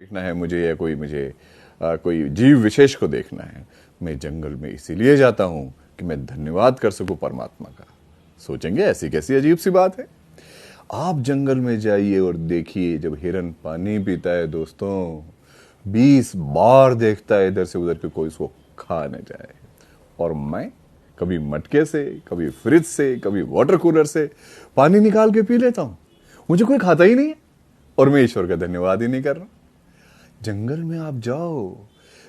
देखना है मुझे या कोई जीव विशेष को देखना है। मैं जंगल में इसीलिए जाता हूं कि मैं धन्यवाद कर सकूं परमात्मा का। सोचेंगे ऐसी कैसी अजीब सी बात है। आप जंगल में जाइए और देखिए, जब हिरन पानी पीता है दोस्तों, 20 बार देखता है इधर से उधर कि कोई उसको खा न जाए। और मैं कभी मटके से, कभी फ्रिज से, कभी वाटर कूलर से पानी निकाल के पी लेता हूं। मुझे कोई खाता ही नहीं है और मैं ईश्वर का धन्यवाद ही नहीं कर रहा। जंगल में आप जाओ,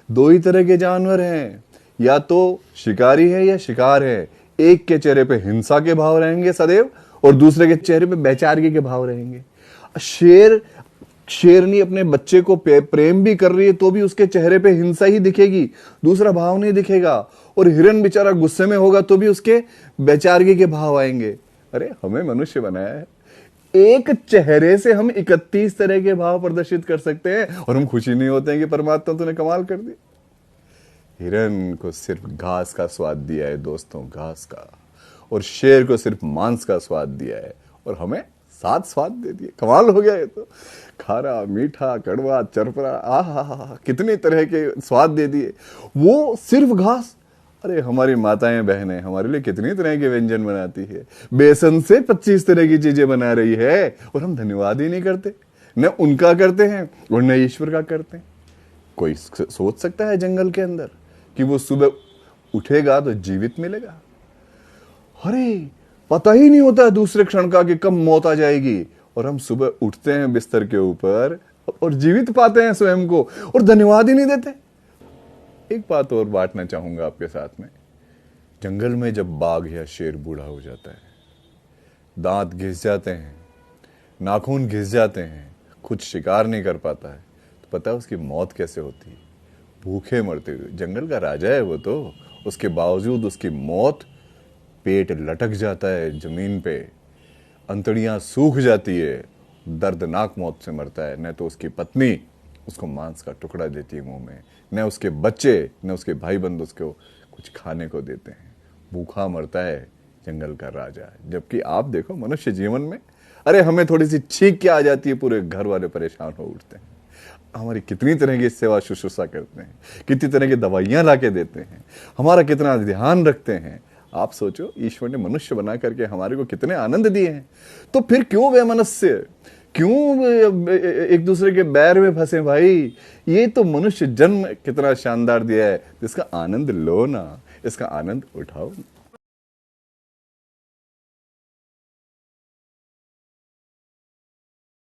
दो ही तरह के जानवर हैं, या तो शिकारी है या शिकार है। एक के चेहरे पे हिंसा के भाव रहेंगे सदैव और दूसरे के चेहरे पे बेचारगी के भाव रहेंगे। शेरनी अपने बच्चे को प्रेम भी कर रही है तो भी उसके चेहरे पे हिंसा ही दिखेगी, दूसरा भाव नहीं दिखेगा। और हिरन बेचारा गुस्से में होगा तो भी उसके बेचारगी के भाव आएंगे। अरे हमें मनुष्य बनाया है, एक चेहरे से हम 31 तरह के भाव प्रदर्शित कर सकते हैं और हम खुशी नहीं होते हैं कि परमात्मा तूने कमाल कर दी। हिरन को सिर्फ घास का स्वाद दिया है दोस्तों, घास का, और शेर को सिर्फ मांस का स्वाद दिया है और हमें 7 स्वाद दे दिए। कमाल हो गया ये तो। खारा, मीठा, कड़वा, चरपरा, आहा, कितने तरह के स्वाद दे दिए, वो सिर्फ घास। अरे हमारी माताएं बहनें हमारे लिए कितनी तरह के व्यंजन बनाती है, बेसन से 25 तरह की चीजें बना रही है और हम धन्यवाद ही नहीं करते। न उनका करते हैं और न ईश्वर का करते हैं। कोई सोच सकता है जंगल के अंदर कि वो सुबह उठेगा तो जीवित मिलेगा? अरे पता ही नहीं होता दूसरे क्षण का कि कब मौत आ जाएगी, और हम सुबह उठते हैं बिस्तर के ऊपर और जीवित पाते हैं स्वयं को और धन्यवाद ही नहीं देते। एक बात और बांटना चाहूंगा आपके साथ में। जंगल में जब बाघ या शेर बूढ़ा हो जाता है, दांत घिस जाते हैं, नाखून घिस जाते हैं, खुद शिकार नहीं कर पाता है, तो पता है उसकी मौत कैसे होती है? भूखे मरते हुए। जंगल का राजा है वो तो, उसके बावजूद उसकी मौत, पेट लटक जाता है जमीन पे, अंतड़ियां सूख जाती है, दर्दनाक मौत से मरता है। न तो उसकी पत्नी उसको मांस का टुकड़ा देती है मुंह में, न उसके बच्चे, न उसके भाई बंद उसको कुछ खाने को देते हैं। भूखा मरता है जंगल का राजा। जबकि आप देखो मनुष्य जीवन में, अरे हमें थोड़ी सी छींक के आ जाती है, पूरे घर वाले परेशान हो उठते हैं। हमारी कितनी तरह की सेवा शुश्रूषा करते हैं, कितनी तरह की दवाइयां लाके देते हैं, हमारा कितना ध्यान रखते हैं। आप सोचो, ईश्वर ने मनुष्य बना करके हमारे को कितने आनंद दिए हैं, तो फिर क्यों वैमनस्य, क्यों एक दूसरे के बैर में फंसे भाई? ये तो मनुष्य जन्म कितना शानदार दिया है, इसका आनंद लो ना, इसका आनंद उठाओ।